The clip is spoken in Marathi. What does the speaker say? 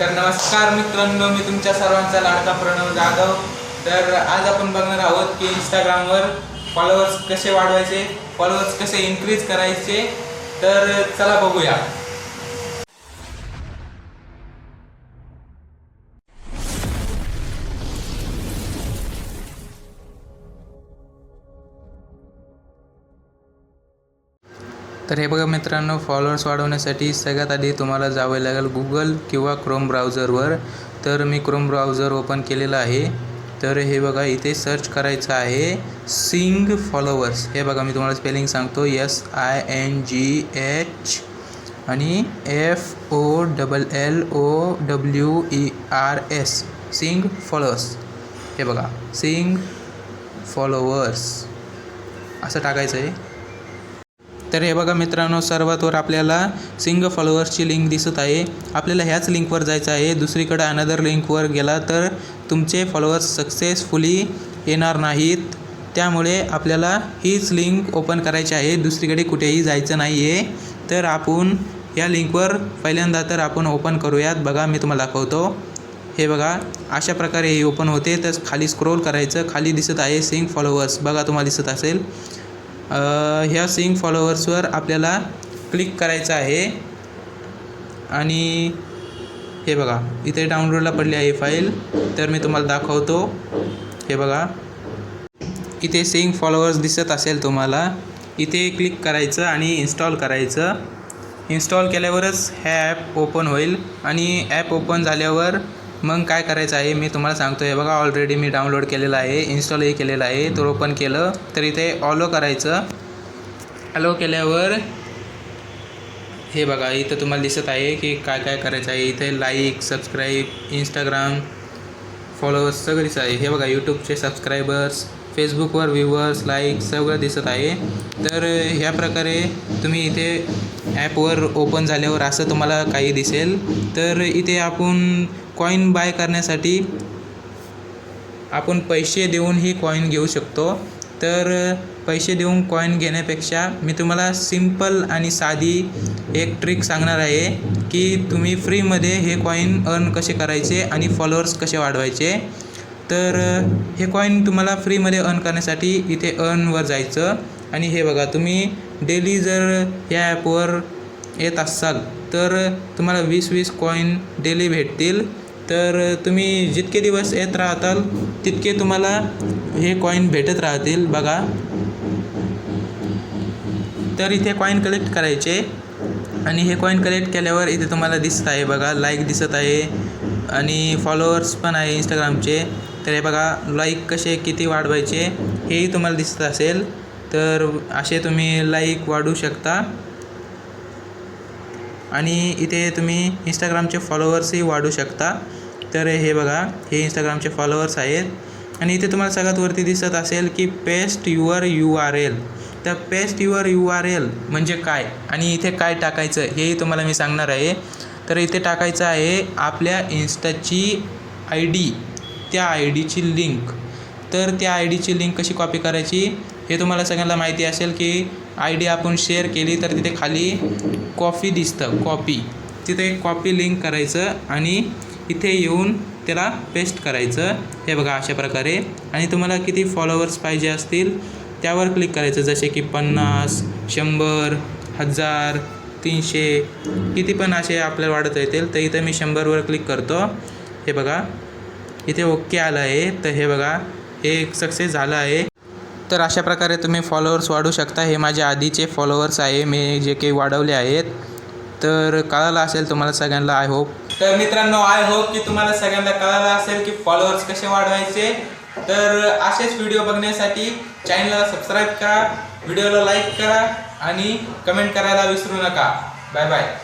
तर नमस्कार मित्रांनो, मी तुमच्या सर्वांचा लाडका प्रणव जाधव। तर आज आपण बघणार आहोत की इंस्टाग्रामवर फॉलोअर्स कसे वाढवायचे, फॉलोअर्स कसे इन्क्रीज करायचे। तर चला बघूया। तर हे बघा मित्रांनो, फॉलोअर्स वाढवण्यासाठी सगळ्यात आधी तुम्हाला जावे लागेल गुगल किंवा क्रोम ब्राउझरवर। तर मी क्रोम ब्राउझर ओपन केलेलं आहे। तर हे बघा, इथे सर्च करायचं आहे सिंग फॉलोअर्स। हे बघा, मी तुम्हाला स्पेलिंग सांगतो, SINGH आणि FOLLOWERS, सिंग फॉलोअर्स। हे बघा, सिंग फॉलोअर्स असं टाकायचं आहे। तर हे बघा मित्रांनो, सर्वात वर आपल्याला सिंग फॉलोअर्सची लिंक दिसत आहे। आपल्याला ह्याच लिंकवर जायचं आहे। दुसरीकडे अनदर लिंकवर गेला तर तुमचे फॉलोअर्स सक्सेसफुली येणार नाहीत। त्यामुळे आपल्याला हीच लिंक ओपन करायची आहे, दुसरीकडे कुठेही जायचं नाही आहे। तर आपण या लिंकवर पहिल्यांदा तर आपण ओपन करूयात। बघा, मी तुम्हाला दाखवतो। हे बघा, अशा प्रकारे हे ओपन होते। तर खाली स्क्रोल करायचं, खाली दिसत आहे सिंग फॉलोअर्स। बघा, तुम्हाला दिसत असेल। ह्या सिंग फॉलोअर्सवर आपल्याला क्लिक करायचं आहे आणि हे बघा, इथे डाउनलोडला पडली आहे फाईल। तर मी तुम्हाला दाखवतो। हे बघा, इथे सिंग फॉलोअर्स दिसत असेल तुम्हाला। इथे क्लिक करायचं आणि इन्स्टॉल करायचं। इन्स्टॉल केल्यावरच हे ॲप ओपन होईल आणि ॲप ओपन झाल्यावर मग काय करायचं आहे मी तुम्हाला सांगतो। हे बघा, ऑलरेडी मी डाउनलोड केलेलं आहे, इन्स्टॉलही केलेलं आहे। तर ओपन केलं तर इथे ऑलो करायचं। ऑलो केल्यावर हे बघा, इथं तुम्हाला दिसत आहे की काय काय करायचं आहे। इथे लाईक, सबस्क्राईब, इंस्टाग्राम फॉलोअर्स सगळं दिसत आहे। हे बघा, यूट्यूबचे सबस्क्रायबर्स, फेसबुकवर व्ह्यूवर्स, लाईक सगळं दिसत आहे। तर ह्या प्रकारे तुम्ही इथे ॲपवर ओपन झाल्यावर असं तुम्हाला काही दिसेल। तर इथे आपण कॉईन बाय करण्यासाठी आपण पैसे देऊन ही कॉईन घेऊ शकतो। तर पैसे देऊन कॉईन घेण्यापेक्षा मी तुम्हाला सिंपल आणि साधी एक ट्रिक सांगणार आहे की तुम्ही फ्रीमध्ये हे कॉईन अर्न कसे करायचे आणि फॉलोअर्स कसे वाढवायचे। तर हे कॉईन तुम्हाला फ्रीमध्ये अर्न करण्यासाठी इथे अर्नवर जायचं आणि हे बघा, तुम्ही डेली जर या ॲपवर येत असाल तर तुम्हाला 20-20 कॉईन डेली भेटतील। तर तुम्ही जितके दिवस येत राहताल तितके तुम्हाला हे कॉईन भेटत राहतील। बघा, तर इथे कॉईन कलेक्ट करायचे आणि हे कॉईन कलेक्ट केल्यावर इथे तुम्हाला दिसत आहे। बघा, लाईक दिसत आहे आणि फॉलोअर्स पण आहे इंस्टाग्रामचे। तर हे बघा, लाईक कसे किती वाढवायचे हेही तुम्हाला दिसत असेल। तर असे तुम्ही लाईक वाढवू शकता आणि इथे तुम्ही इंस्टाग्रामचे फॉलोअर्सही वाढवू शकता। तर हे बघा, हे इंस्टाग्रामचे फॉलोअर्स आहेत आणि इथे तुम्हाला सगळ्यात वरती दिसत असेल की पेस्ट युअर URL। तर पेस्ट युअर URL म्हणजे काय आणि इथे काय टाकायचं हेही तुम्हाला मी सांगणार आहे। तर इथे टाकायचं आहे आपल्या इन्स्टाची ID, त्या IDची लिंक। तर त्या IDची लिंक कशी कॉपी करायची हे तुम्हाला सगळ्यांना माहिती असेल की ID आपण शेअर केली तर तिथे खाली कॉपी दिसतं, कॉपी। तिथे कॉपी लिंक करायचं आणि इथे येऊन त्याला पेस्ट करायचं। हे बघा, अशा प्रकारे। आणि तुम्हाला किती फॉलोअर्स पाहिजे असतील त्यावर क्लिक करायचं, जसे की 50, 100, 1000, 300 किती पण असे आपल्याला वाढत येतील। तर इथं मी 100वर क्लिक करतो। हे बघा, इथे ओके आलं आहे। तर हे बघा, हे सक्सेस झालं आहे। तर अशा प्रकारे तुम्ही फॉलोअर्स वाढवू शकता। हे माझे आधीचे फॉलोअर्स आहे, मी जे काही वाढवले आहेत। तर कळालं असेल तुम्हाला सगळ्यांना, आय होप। तर मित्रांनो, आय होप की तुम्हाला सगळ्यांना कळालं असेल की फॉलोअर्स कसे वाढवायचे। तर असेच व्हिडिओ बघण्यासाठी चॅनलला सबस्क्राईब करा, व्हिडिओला लाईक करा आणि कमेंट करायला विसरू नका। Bye bye.